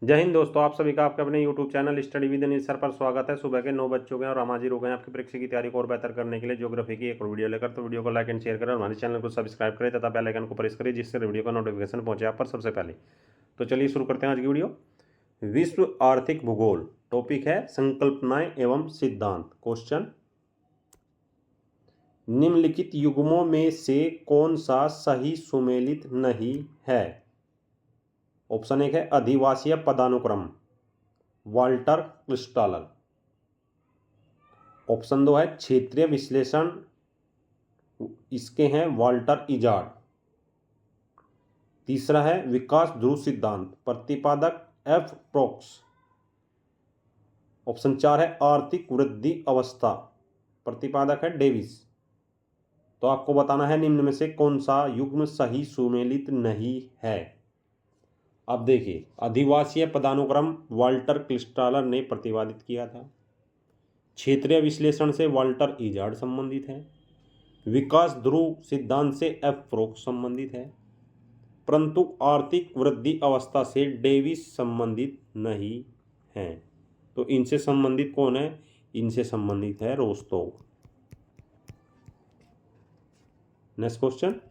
जय हिंद दोस्तों, आप सभी का आपके अपने YouTube channel study with Anil sir पर स्वागत है। सुबह के 9 बज चुके हैं और हम हाजिर हो गए हैं आपकी परीक्षा की तैयारी को और बेहतर करने के लिए ज्योग्राफी की एक और वीडियो लेकर। तो वीडियो को लाइक एंड शेयर करें और हमारे चैनल को सब्सक्राइब करें तथा बेल आइकन को प्रेस करें जिससे वीडियो का नोटिफिकेशन पहुंचे आप पर सबसे पहले। तो चलिए शुरू करते हैं आज की वीडियो। विश्व आर्थिक भूगोल, टॉपिक है संकल्पनाएं एवं सिद्धांत। क्वेश्चन, निम्नलिखित युग्मों में से कौन सा सही सुमेलित नहीं है? ऑप्शन 1 है अधिवासीय पदानुक्रम, वाल्टर क्रिस्टालर। ऑप्शन 2 है क्षेत्रीय विश्लेषण, इसके हैं वाल्टर इजार्ड। तीसरा है विकास ध्रुव सिद्धांत, प्रतिपादक एफ प्रोक्स। ऑप्शन 4 है आर्थिक वृद्धि अवस्था, प्रतिपादक है डेविस। तो आपको बताना है निम्न में से कौन सा युग्म सही सुमेलित नहीं है। अब देखिए, अधिवासीय पदानुक्रम वाल्टर क्रिस्टालर ने प्रतिपादित किया था। क्षेत्रीय विश्लेषण से वाल्टर इजार्ड संबंधित है। विकास ध्रुव सिद्धांत से एफ प्रोक्स संबंधित है, परंतु आर्थिक वृद्धि अवस्था से डेविस संबंधित नहीं है। तो इनसे संबंधित कौन है? इनसे संबंधित है रोस्टोव। नेक्स्ट क्वेश्चन,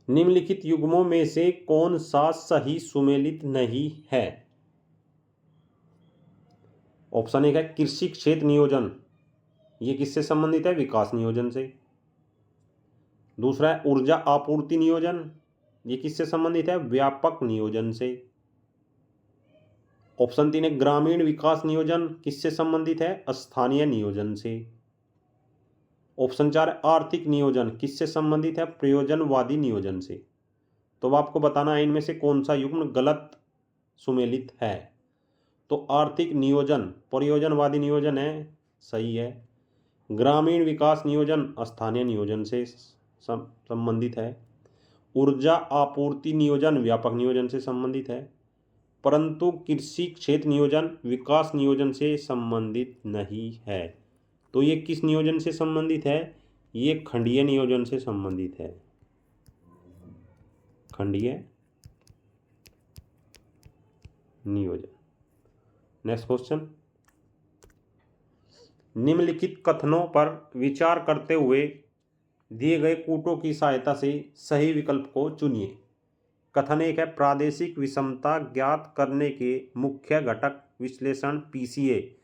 निम्नलिखित युग्मों में से कौन सा सही सुमेलित नहीं है? ऑप्शन 1 है कृषि क्षेत्र नियोजन, ये किससे संबंधित है? विकास नियोजन से। दूसरा है ऊर्जा आपूर्ति नियोजन, ये किससे संबंधित है? व्यापक नियोजन से। ऑप्शन 3 है ग्रामीण विकास नियोजन, किससे संबंधित है? स्थानीय नियोजन से। ऑप्शन 4 है आर्थिक नियोजन, किससे संबंधित है? प्रयोजनवादी नियोजन से। तो अब आपको बताना है इनमें से कौन सा युग्म गलत सुमेलित है। तो आर्थिक नियोजन प्रयोजनवादी नियोजन है, सही है। ग्रामीण विकास नियोजन स्थानीय नियोजन से संबंधित है। ऊर्जा आपूर्ति नियोजन व्यापक नियोजन से संबंधित है, परंतु कृषि क्षेत्र नियोजन विकास नियोजन से संबंधित नहीं है। तो ये किस नियोजन से संबंधित है? ये खंडीय नियोजन से संबंधित है, खंडीय नियोजन। नेक्स्ट क्वेश्चन, निम्नलिखित कथनों पर विचार करते हुए दिए गए कूटों की सहायता से सही विकल्प को चुनिए। कथन 1 है प्रादेशिक विषमता ज्ञात करने के मुख्य घटक विश्लेषण पीसीए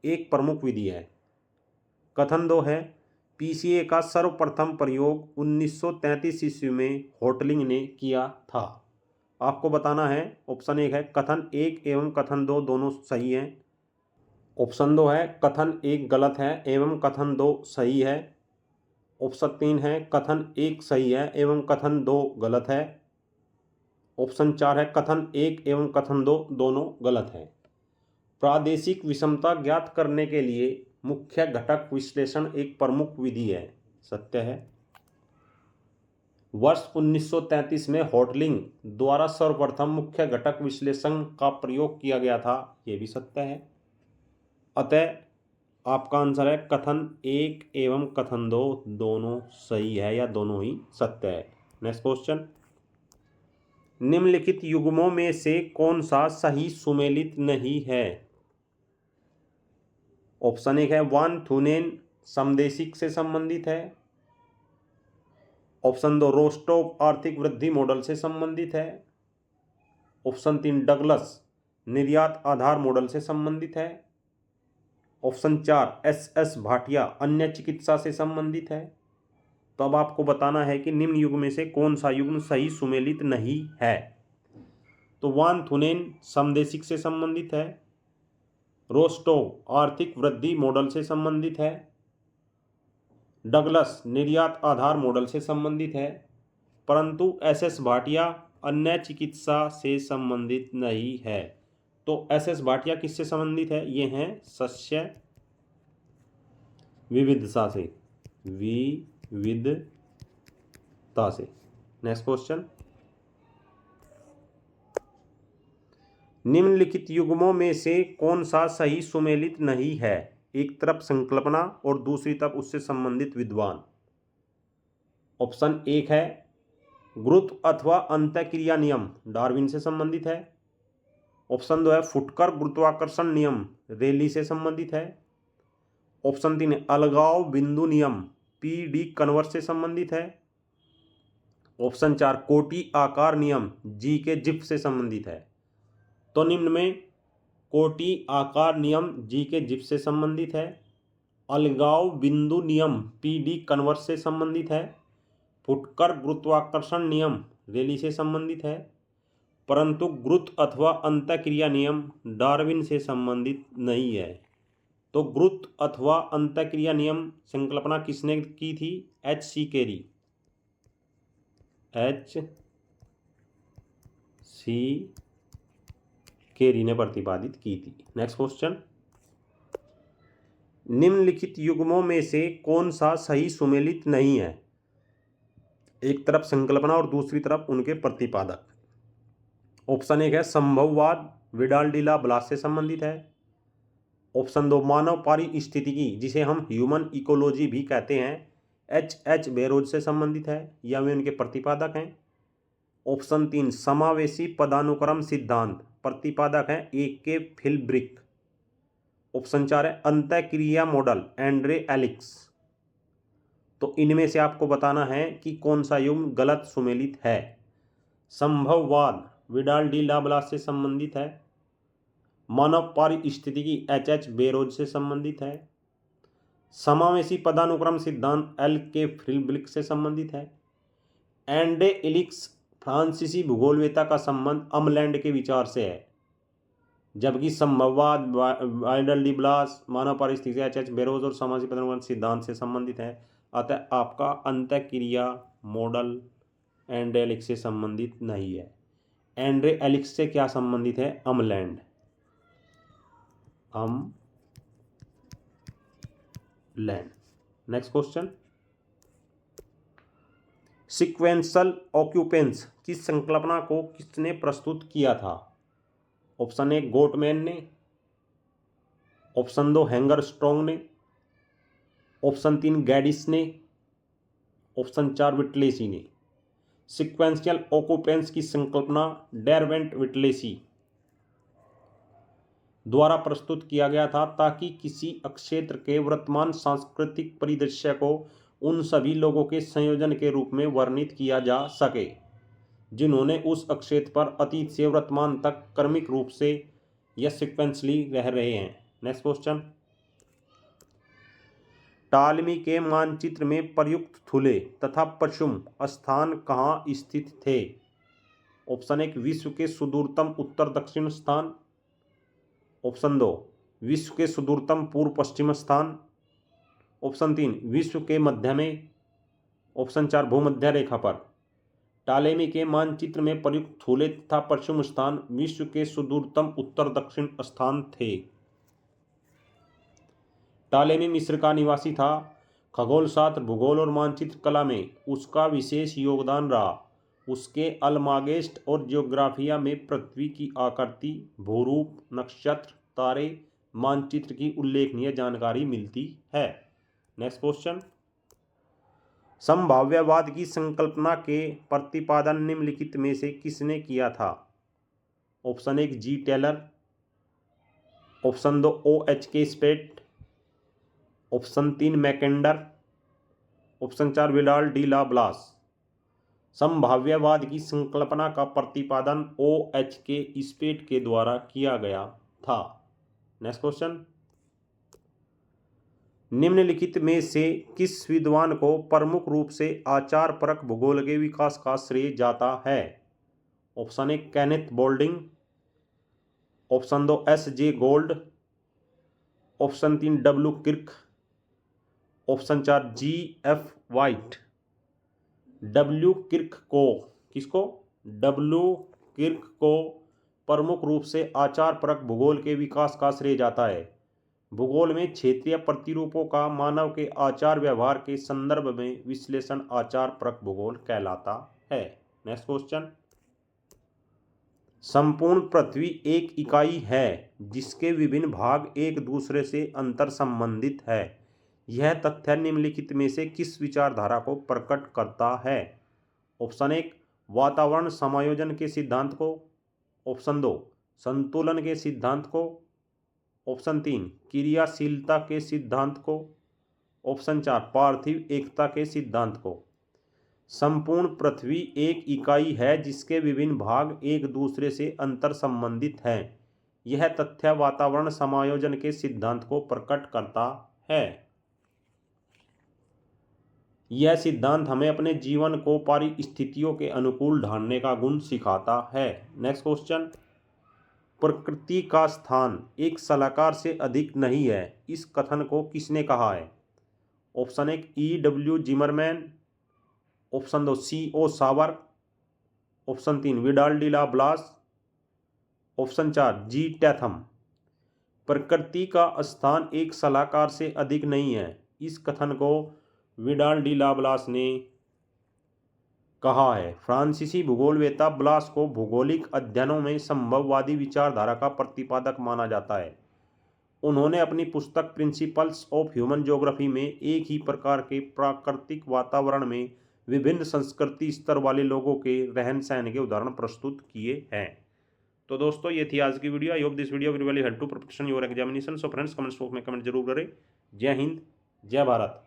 एक प्रमुख विधि है। कथन 2 है पीसीए का सर्वप्रथम प्रयोग 1933 ईस्वी में होटलिंग ने किया था। आपको बताना है ऑप्शन 1 है कथन 1 एवं कथन 2 दोनों सही हैं। ऑप्शन 2 है कथन 1 गलत है एवं कथन 2 सही है। ऑप्शन 3 है कथन 1 सही है एवं कथन 2 गलत है। ऑप्शन 4 है कथन 1 एवं कथन 2 दोनों गलत है। प्रादेशिक विषमता ज्ञात करने के लिए मुख्य घटक विश्लेषण एक प्रमुख विधि है, सत्य है। वर्ष 1933 में होटलिंग द्वारा सर्वप्रथम मुख्य घटक विश्लेषण का प्रयोग किया गया था, यह भी सत्य है। अतः आपका आंसर है कथन 1 एवं कथन 2 दोनों सही है या दोनों ही सत्य है। नेक्स्ट क्वेश्चन, निम्नलिखित युग्मों में से कौन सा सही सुमेलित नहीं है? ऑप्शन 1 है वान थुनेन समदेशिक से संबंधित है। ऑप्शन 2 रोस्टोव आर्थिक वृद्धि मॉडल से संबंधित है। ऑप्शन 3 डगलस निर्यात आधार मॉडल से संबंधित है। ऑप्शन 4 एस भाटिया अन्य चिकित्सा से संबंधित है। तो अब आपको बताना है कि निम्न युग्म में से कौन सा युग्म सही सुमेलित नहीं है। तो वान थुनेन समदेशिक से संबंधित है, रोस्टोव आर्थिक वृद्धि मॉडल से संबंधित है, डगलस निर्यात आधार मॉडल से संबंधित है, परंतु एस भाटिया अन्य चिकित्सा से संबंधित नहीं है। तो एस भाटिया किससे संबंधित है? ये हैं सस्य विविधता से, विविधता से। नेक्स्ट क्वेश्चन, निम्नलिखित युग्मों में से कौन सा सही सुमेलित नहीं है? एक तरफ संकल्पना और दूसरी तरफ उससे संबंधित विद्वान। ऑप्शन 1 है गुरुत्व अथवा अंतःक्रिया नियम डार्विन से संबंधित है। ऑप्शन 2 है फुटकर गुरुत्वाकर्षण नियम रेली से संबंधित है। ऑप्शन 3 अलगाव बिंदु नियम पी.डी. कन्वर्स से संबंधित है। ऑप्शन 4 कोटि आकार नियम जी.के. जिप्फ से संबंधित है। तो निम्न में कोटि आकार नियम जी.के. जिप्फ से संबंधित है, अलगाव बिंदु नियम पी.डी. कन्वर्स से संबंधित है, फुटकर गुरुत्वाकर्षण नियम रेली से संबंधित है, परंतु गुरुत्व अथवा अंतःक्रिया नियम डार्विन से संबंधित नहीं है। तो गुरुत्व अथवा अंतःक्रिया नियम संकल्पना किसने की थी? H.C. केरी। H.C. केरी ने प्रतिपादित की थी। नेक्स्ट क्वेश्चन, निम्नलिखित युग्मों में से कौन सा सही सुमेलित नहीं है? एक तरफ संकल्पना और दूसरी तरफ उनके प्रतिपादक। ऑप्शन 1 है संभववाद विडाल डी ला ब्लास से संबंधित है। ऑप्शन 2 मानव पारिस्थितिकी जिसे हम ह्यूमन इकोलॉजी भी कहते हैं H.H. बेरोज से संबंधित है या वे उनके प्रतिपादक हैं। ऑप्शन 3 समावेशी पदानुक्रम सिद्धांत प्रतिपादक हैं A.K. फिलब्रिक। ऑप्शन 4 है अंतःक्रिया मॉडल एंड्रे एलिक्स। तो इनमें से आपको बताना है कि कौन सा युग्म गलत सुमेलित है। संभववाद विडाल डी ला ब्लास से संबंधित है, मानव पारिस्थितिकी H.H. बेरोज से संबंधित है, समावेशी पदानुक्रम सिद्धांत L.K. फिलब्रिक से संबंधित है, एंड्रे एलिक्स फ्रांसीसी भूगोलवेत्ता का संबंध अमलैंड के विचार से है, जबकि संभववाद विडाल डी ब्लास मानव पारिस्थितिकी H.H. बेरोज और समावेशी पदानुक्रम सिद्धांत से संबंधित है। अतः आपका अंतःक्रिया मॉडल एंड्रे एलिक्स से संबंधित नहीं है। एंड्रे एलिक्स से क्या संबंधित है? अमलैंड। नेक्स्ट क्वेश्चन, सीक्वेंशियल ऑक्यूपेंस की संकल्पना को किसने प्रस्तुत किया था? ऑप्शन 1 गोटमैन ने, ऑप्शन 2 हैंगर स्ट्रॉन्ग ने, ऑप्शन 3 गैडिस ने, ऑप्शन 4 विटलेसी ने। सीक्वेंशियल ऑक्यूपेंस की संकल्पना डेरवेंट विटलेसी द्वारा प्रस्तुत किया गया था ताकि किसी अक्षेत्र के वर्तमान सांस्कृतिक परिदृश्य को उन सभी लोगों के संयोजन के रूप में वर्णित किया जा सके जिन्होंने उस अक्षेत्र पर अतीत से वर्तमान तक क्रमिक रूप से या सिक्वेंसली रह रहे हैं। नेक्स्ट क्वेश्चन, टालमी के मानचित्र में प्रयुक्त थुले तथा पश्चिम स्थान कहाँ स्थित थे? ऑप्शन 1 विश्व के सुदूरतम उत्तर दक्षिण स्थान, ऑप्शन 2 विश्व के सुदूरतम पूर्व पश्चिम स्थान, ऑप्शन 3 विश्व के मध्य में, ऑप्शन 4 भूमध्य रेखा पर। टालेमी के मानचित्र में प्रयुक्त थूले तथा पश्चिम स्थान विश्व के सुदूरतम उत्तर दक्षिण स्थान थे। टालेमी मिस्र का निवासी था। खगोलशास्त्र, भूगोल और मानचित्र कला में उसका विशेष योगदान रहा। उसके अलमागेस्ट और जियोग्राफिया में पृथ्वी की आकृति, भूरूप, नक्षत्र, तारे, मानचित्र की उल्लेखनीय जानकारी मिलती है। नेक्स्ट क्वेश्चन, संभाव्यवाद की संकल्पना के प्रतिपादन निम्नलिखित में से किसने किया था? Option 1 G Taylor, option 2 OH.K. Spate, option 3 Mackinder, option 4 Vidal de la Blache. संभाव्यवाद की संकल्पना का प्रतिपादन OH.K. स्पेट के द्वारा किया गया था। नेक्स्ट क्वेश्चन, निम्नलिखित में से किस विद्वान को प्रमुख रूप से आचार परक भूगोल के विकास का श्रेय जाता है? Option 1 Kenneth Boulding, option 2 S.J. Gould, option 3 W. Kirk, option 4 G.F. White. W. Kirk को, किसको? W. किर्क को प्रमुख रूप से आचार परक भूगोल के विकास का श्रेय जाता है। भूगोल में क्षेत्रीय प्रतिरूपों का मानव के आचार व्यवहार के संदर्भ में विश्लेषण आचार परक भूगोल कहलाता है। नेक्स्ट क्वेश्चन, संपूर्ण पृथ्वी एक इकाई है जिसके विभिन्न भाग एक दूसरे से अंतर संबंधित है। यह तथ्य निम्नलिखित में से किस विचारधारा को प्रकट करता है? ऑप्शन 1 वातावरण समायोजन के सिद्धांत को। ऑप्शन 2 संतुलन के सिद्धांत को। ऑप्शन 3 क्रियाशीलता के सिद्धांत को। ऑप्शन 4 पार्थिव एकता के सिद्धांत को। संपूर्ण पृथ्वी एक इकाई है जिसके विभिन्न भाग एक दूसरे से अंतर संबंधित हैं। यह तथ्य वातावरण समायोजन के सिद्धांत को प्रकट करता है। यह सिद्धांत हमें अपने जीवन को परिस्थितियों के अनुकूल ढालने का गुण सिखाता है। नेक्स्ट क्वेश्चन, प्रकृति का स्थान एक सलाहकार से अधिक नहीं है, इस कथन को किसने कहा है? Option 1 E.W. Zimmerman. Option 2 C.O. सावर। Option 3 Widal de la BLAS. Option 4 G. टैथम। प्रकृति का स्थान एक सलाहकार से अधिक नहीं है, इस कथन को विडाल डी ला ब्लास ने कहा है। फ्रांसीसी भूगोलवेत्ता ब्लास को भौगोलिक अध्ययनों में संभववादी विचारधारा का प्रतिपादक माना जाता है। उन्होंने अपनी पुस्तक प्रिंसिपल्स ऑफ ह्यूमन ज्योग्राफी में एक ही प्रकार के प्राकृतिक वातावरण में विभिन्न संस्कृति स्तर वाले लोगों के रहन सहन के उदाहरण प्रस्तुत किए हैं। तो दोस्तों ये थी आज की video. I hope this video will really help to preparation your examination. So friends comments box में कमेंट जरूर करें। जय हिंद, जय भारत।